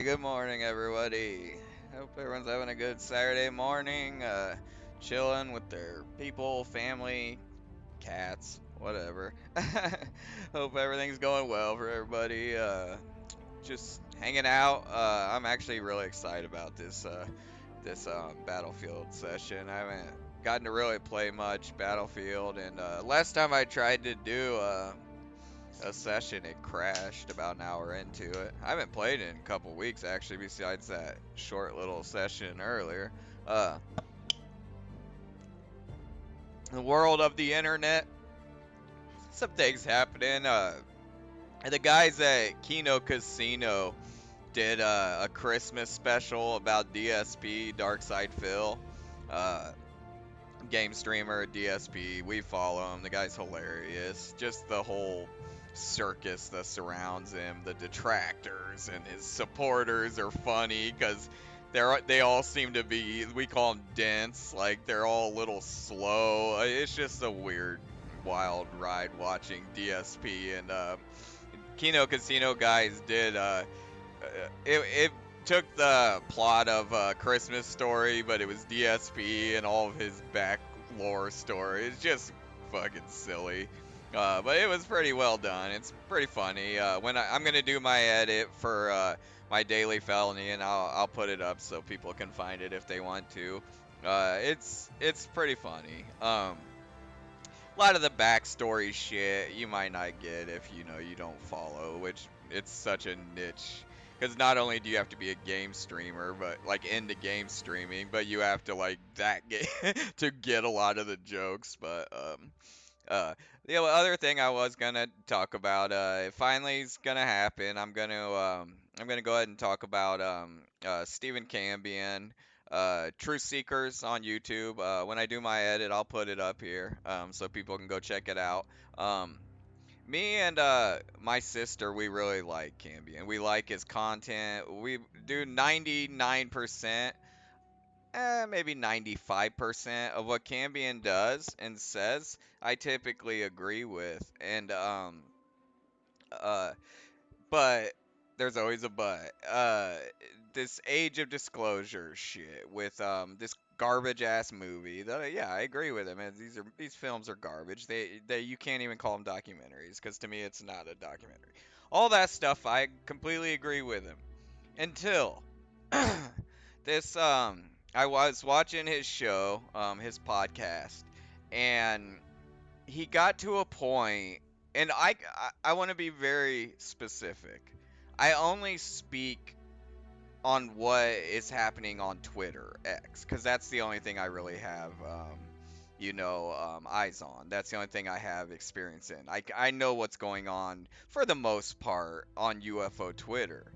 Good morning, everybody. Hope everyone's having a good Saturday morning, chilling with their people, family, cats, whatever. Hope everything's going well for everybody. Just hanging out. I'm actually really excited about this Battlefield session. I haven't gotten to really play much Battlefield, and last time I tried to do a session, it crashed about an hour into it. I haven't played it in a couple weeks actually, besides that short little session earlier. Uh, the world of the internet, some things happening. The guys at Kino Casino did a Christmas special about DSP, Dark Side Phil. Uh, Game streamer, DSP. We follow him. The guy's hilarious. Just the whole circus that surrounds him, the detractors and his supporters are funny because they all seem to be, we call them dense, like they're all a little slow. It's just a weird, wild ride watching DSP and Kino Casino guys did. It took the plot of Christmas Story, but it was DSP and all of his back lore story. It's just fucking silly. But it was pretty well done. It's pretty funny. I'm gonna do my edit for my daily felony, and I'll put it up so people can find it if they want to. It's pretty funny. A lot of the backstory shit you might not get if you don't follow, which it's such a niche. Because not only do you have to be a game streamer, but like into game streaming, but you have to like that game to get a lot of the jokes. But uh, the other thing I was gonna talk about, it finally is gonna happen. I'm gonna go ahead and talk about Stephen Cambian, Truth Seekers on YouTube. When I do my edit, I'll put it up here, so people can go check it out. Um, Me and my sister, we really like Cambian. We like his content. We do 99%, maybe 95% of what Cambian does and says. I typically agree with, and uh, but there's always a but. This age of disclosure shit with this garbage ass movie. That yeah, I agree with him. And these films are garbage. They you can't even call them documentaries because to me it's not a documentary. All that stuff I completely agree with him until this I was watching his show, his podcast, and he got to a point, and I want to be very specific. I only speak on what is happening on Twitter X because that's the only thing I really have eyes on. That's the only thing I have experience in. I know what's going on for the most part on UFO Twitter.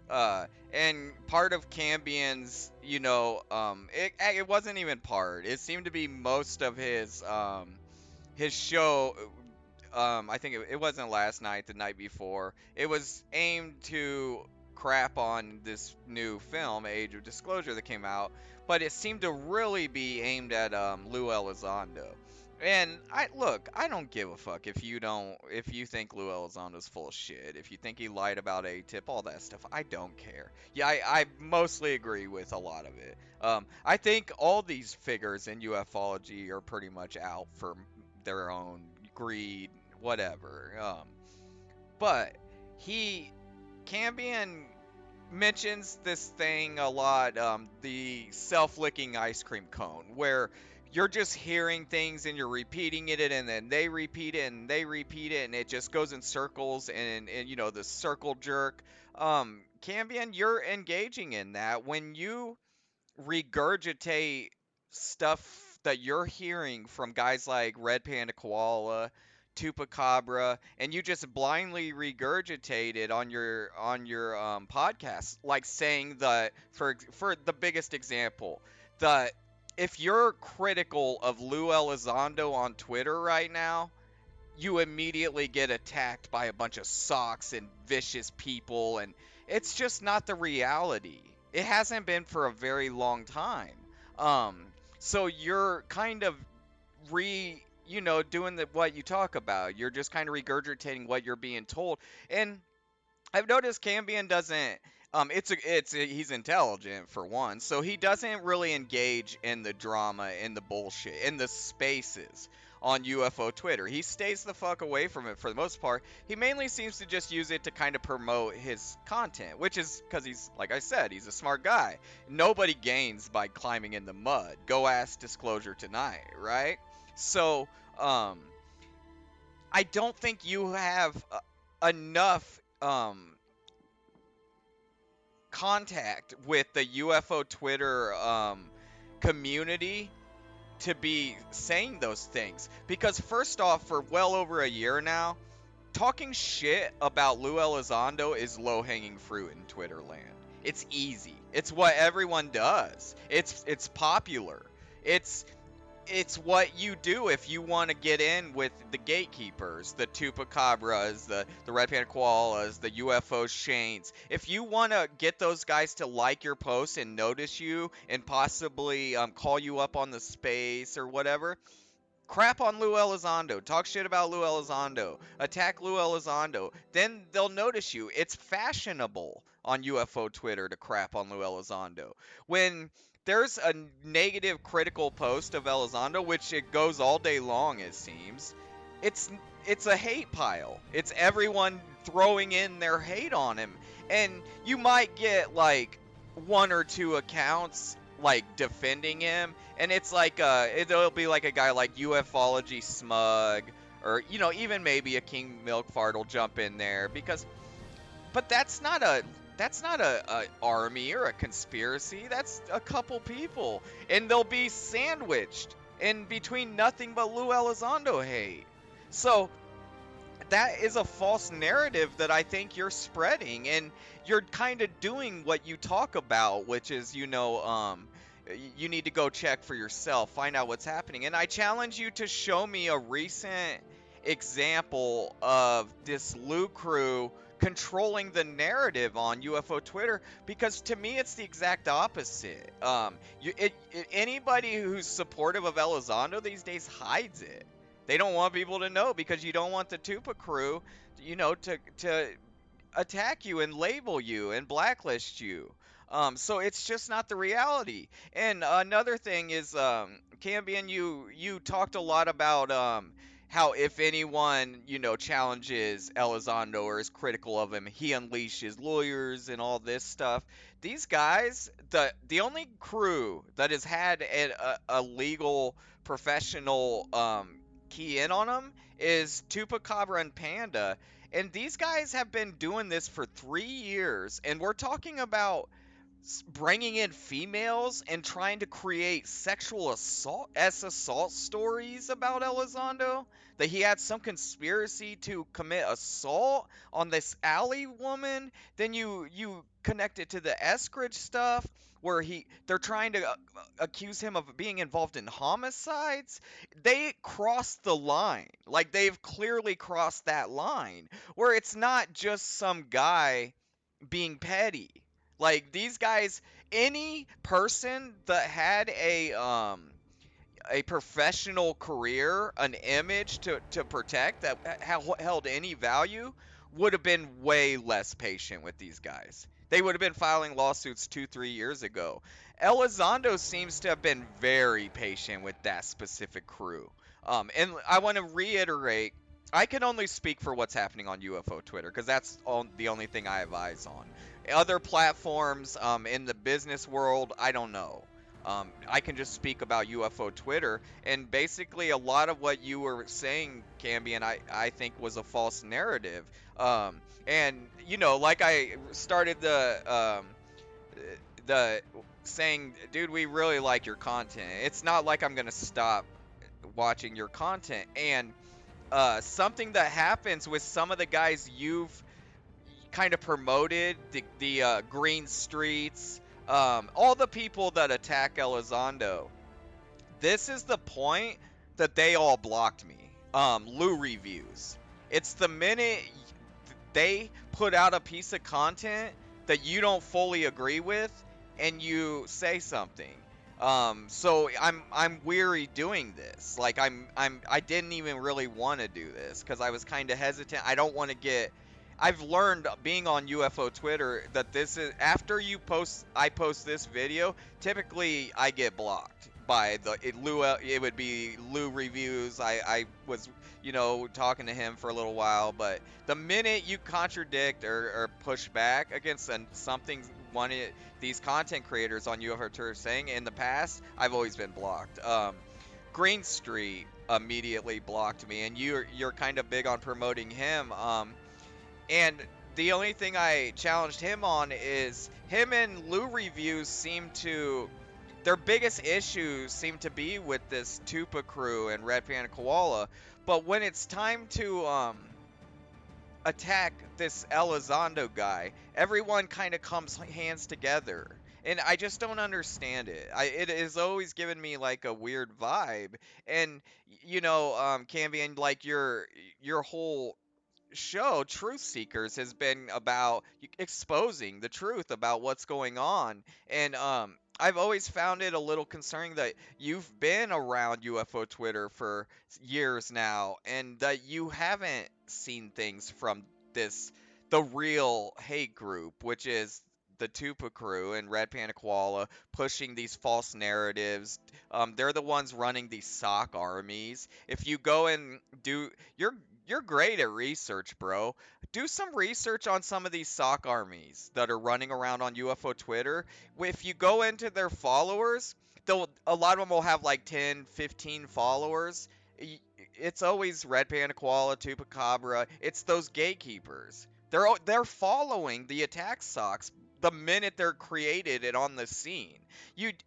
And part of Cambian's, it wasn't even part. It seemed to be most of his show. I think it wasn't last night, the night before. It was aimed to crap on this new film, Age of Disclosure, that came out, but it seemed to really be aimed at Lou Elizondo. And I don't give a fuck if you think Lou Elizondo's full of shit, if you think he lied about A-Tip, all that stuff. I don't care. Yeah, I mostly agree with a lot of it. I think all these figures in ufology are pretty much out for their own greed, whatever. But he Cambian mentions this thing a lot, the self-licking ice cream cone, where you're just hearing things and you're repeating it, and then they repeat it and they repeat it, and it just goes in circles, and the circle jerk. Cambian, you're engaging in that when you regurgitate stuff that you're hearing from guys like Red Panda Koala, Tupacabra, and you just blindly regurgitate it on your podcast, like saying that for the biggest example, that if you're critical of Lou Elizondo on Twitter right now, you immediately get attacked by a bunch of socks and vicious people, and it's just not the reality. It hasn't been for a very long time. Um, so you're kind of doing what you talk about. You're just kind of regurgitating what you're being told. And I've noticed Cambian doesn't. He's intelligent for one, so he doesn't really engage in the drama, in the bullshit, in the spaces on UFO Twitter. He stays the fuck away from it for the most part. He mainly seems to just use it to kind of promote his content, which is because he's, like I said, he's a smart guy. Nobody gains by climbing in the mud. Go ask Disclosure tonight, right? So, I don't think you have enough contact with the UFO Twitter community to be saying those things. Because first off, for well over a year now, talking shit about Lou Elizondo is low-hanging fruit in Twitter land. It's easy. It's what everyone does. It's popular. It's it's what you do if you want to get in with the gatekeepers, the Tupacabras, the Red Panda Koalas, the UFO Shanes. If you want to get those guys to like your post and notice you and possibly call you up on the space or whatever, crap on Lou Elizondo. Talk shit about Lou Elizondo. Attack Lou Elizondo. Then they'll notice you. It's fashionable on UFO Twitter to crap on Lou Elizondo. When there's a negative critical post of Elizondo, which it goes all day long, it seems, it's it's a hate pile. It's everyone throwing in their hate on him. And you might get like one or two accounts like defending him, and it's like it'll be like a guy like ufology smug, or even maybe a king milkfart will jump in there, because but that's not a army or a conspiracy. That's a couple people, and they'll be sandwiched in between nothing but Lou Elizondo hate. So that is a false narrative that I think you're spreading, and you're kind of doing what you talk about, which is, you need to go check for yourself, find out what's happening. And I challenge you to show me a recent example of this Lou crew controlling the narrative on UFO Twitter, because to me it's the exact opposite. Anybody who's supportive of Elizondo these days hides it. They don't want people to know, because you don't want the Tupa crew, to attack you and label you and blacklist you. So it's just not the reality. And another thing is, Cambian, you talked a lot about how if anyone challenges Elizondo or is critical of him, he unleashes lawyers and all this stuff. These guys, the only crew that has had a legal professional key in on them is Tupacabra and Panda. And these guys have been doing this for 3 years, and we're talking about bringing in females and trying to create sexual assault stories about Elizondo. That he had some conspiracy to commit assault on this alley woman. Then you connect it to the Eskridge stuff, where they're trying to accuse him of being involved in homicides. They crossed the line. Like, they've clearly crossed that line, where it's not just some guy being petty. Like, these guys, any person that had a professional career, an image to protect, that held any value, would have been way less patient with these guys. They would have been filing lawsuits 2-3 years ago. Elizondo seems to have been very patient with that specific crew. And I want to reiterate, I can only speak for what's happening on UFO Twitter, because that's the only thing I have eyes on. Other platforms in the business world, I don't know. I can just speak about UFO Twitter, and basically a lot of what you were saying, Cambian, I think was a false narrative. And like I started the saying, dude, we really like your content. It's not like I'm gonna stop watching your content. And something that happens with some of the guys you've kind of promoted, the Green Streets, all the people that attack Elizondo, this is the point that they all blocked me. Lou reviews. It's the minute they put out a piece of content that you don't fully agree with, and you say something. So I'm weary doing this. Like, I didn't even really want to do this, because I was kind of hesitant. I don't want to get I've learned being on UFO Twitter that this is after I post this video, typically I get blocked by Lou. It would be Lou reviews. I was talking to him for a little while, but the minute you contradict or push back against something these content creators on UFO Twitter saying in the past, I've always been blocked. Green Street immediately blocked me, and you're kind of big on promoting him. And the only thing I challenged him on is him and Lou reviews their biggest issues seem to be with this Tupa crew and Red Panda Koala. But when it's time to attack this Elizondo guy, everyone kind of comes hands together. And I just don't understand it. It has always given me like a weird vibe. And Cambian, like your whole show, Truth Seekers, has been about exposing the truth about what's going on. And I've always found it a little concerning that you've been around UFO Twitter for years now and that you haven't seen things from this, the real hate group, which is the Tupa crew and Red Panda Koala pushing these false narratives. They're the ones running these sock armies. If you go and do, you're great at research, bro. Do some research on some of these sock armies that are running around on UFO Twitter. If you go into their followers, a lot of them will have like 10, 15 followers. It's always Red Panda Koala, Tupacabra. It's those gatekeepers. They're following the attack socks the minute they're created and on the scene.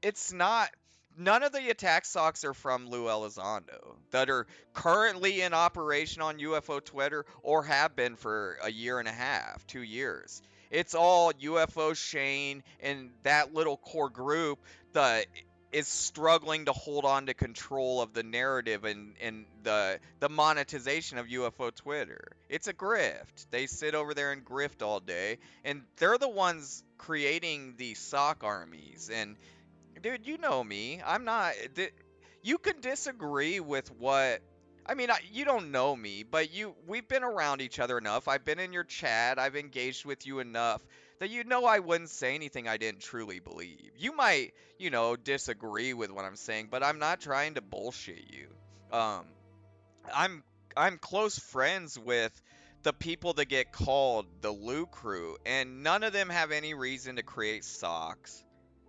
It's not. None of the attack socks are from Lou Elizondo that are currently in operation on UFO Twitter or have been for a year and a half, 2 years. It's all UFO Shane and that little core group that is struggling to hold on to control of the narrative and the monetization of UFO Twitter. It's a grift. They sit over there and grift all day, and they're the ones creating these sock armies. And dude, you know me. I'm not. You can disagree with what. I mean, you don't know me, but we've been around each other enough. I've been in your chat. I've engaged with you enough that you know I wouldn't say anything I didn't truly believe. You might, disagree with what I'm saying, but I'm not trying to bullshit you. Um, I'm I'm close friends with the people that get called the Lou crew, and none of them have any reason to create socks.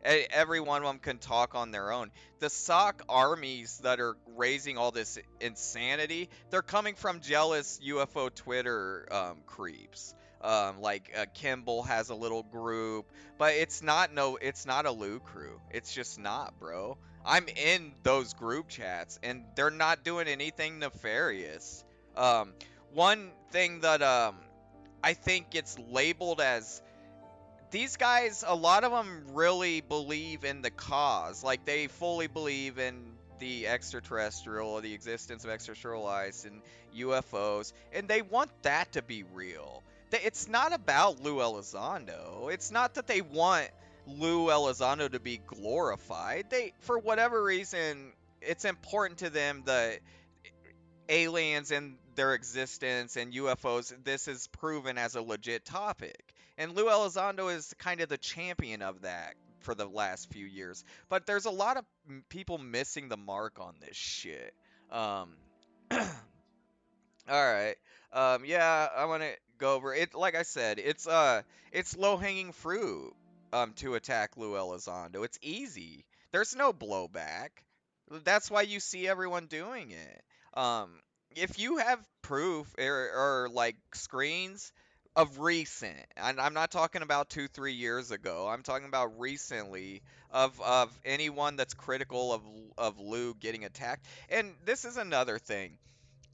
Every one of them can talk on their own. The sock armies that are raising all this insanity, they're coming from jealous UFO Twitter creeps. Like Kimball has a little group, but it's not a Lou crew. It's just not, bro. I'm in those group chats, and they're not doing anything nefarious. Um, One thing that I think gets labeled as these guys, a lot of them really believe in the cause. Like they fully believe in the extraterrestrial or the existence of extraterrestrial life and UFOs, and they want that to be real. It's not about Lou Elizondo. It's not that they want Lou Elizondo to be glorified. For whatever reason, it's important to them that aliens and their existence and UFOs, this is proven as a legit topic. And Lou Elizondo is kind of the champion of that for the last few years. But there's a lot of people missing the mark on this shit. Um, all right. Yeah, I want to go over it. Like I said, it's low hanging fruit to attack Lou Elizondo. It's easy. There's no blowback. That's why you see everyone doing it. Um, if you have proof or like screens of recent, and I'm not talking about 2, 3 years ago. I'm talking about recently of anyone that's critical of Lou getting attacked. And this is another thing,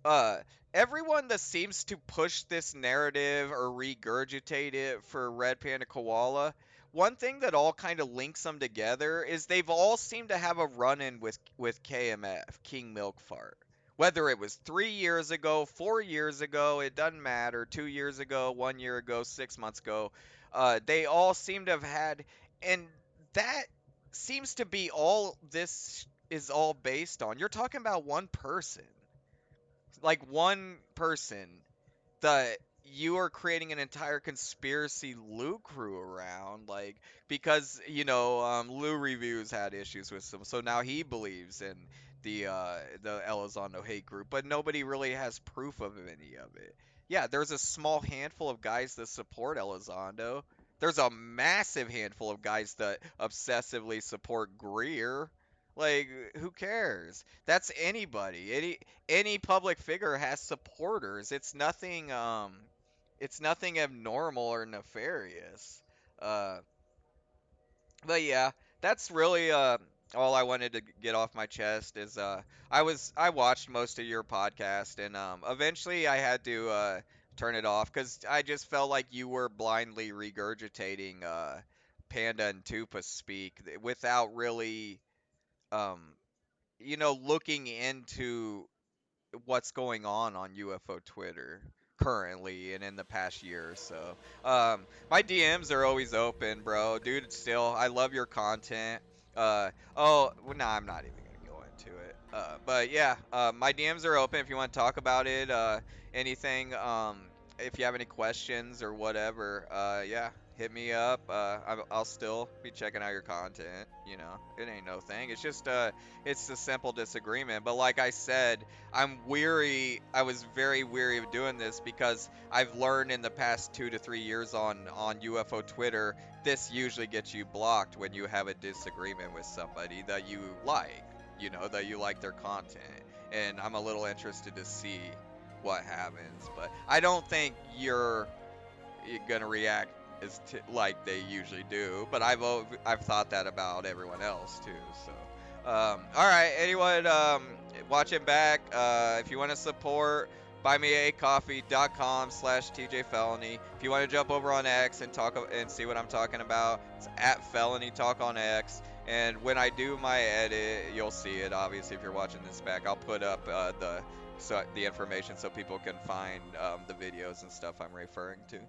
uh everyone that seems to push this narrative or regurgitate it for Red Panda Koala, one thing that all kind of links them together is they've all seemed to have a run-in with KMF, King Milkfart. Whether it was 3 years ago, 4 years ago, it doesn't matter. 2 years ago, 1 year ago, 6 months ago, they all seem to have had, and that seems to be all this is all based on. You're talking about one person, like one person that you are creating an entire conspiracy Lou crew around, like, because Lou Reviews had issues with them, so now he believes in the Elizondo hate group, but nobody really has proof of any of it. Yeah, there's a small handful of guys that support Elizondo. There's a massive handful of guys that obsessively support Greer. Like, who cares? That's anybody. Any public figure has supporters. It's nothing abnormal or nefarious. Uh, but yeah, that's really all I wanted to get off my chest is I watched most of your podcast, and eventually I had to turn it off because I just felt like you were blindly regurgitating Panda and Tupa speak without really um looking into what's going on UFO Twitter currently and in the past year or so. My DMs are always open, bro. Dude, still, I love your content. Oh, well, nah, I'm not even gonna go into it. But yeah, my DMs are open if you want to talk about it. Anything. If you have any questions or whatever, yeah, hit me up. I'll still be checking out your content. It ain't no thing. It's just it's a simple disagreement. But like I said, I'm weary. I was very weary of doing this because I've learned in the past 2 to 3 years on UFO Twitter, this usually gets you blocked when you have a disagreement with somebody that you like, that you like their content. And I'm a little interested to see what happens, but I don't think you're gonna react like they usually do. But I've thought that about everyone else too. So, all right, anyone watching back, if you want to support, buymeacoffee.com/TJ Felony. If you want to jump over on X and talk and see what I'm talking about, it's at Felony Talk on X. And when I do my edit, you'll see it. Obviously, if you're watching this back, I'll put up the information so people can find the videos and stuff I'm referring to.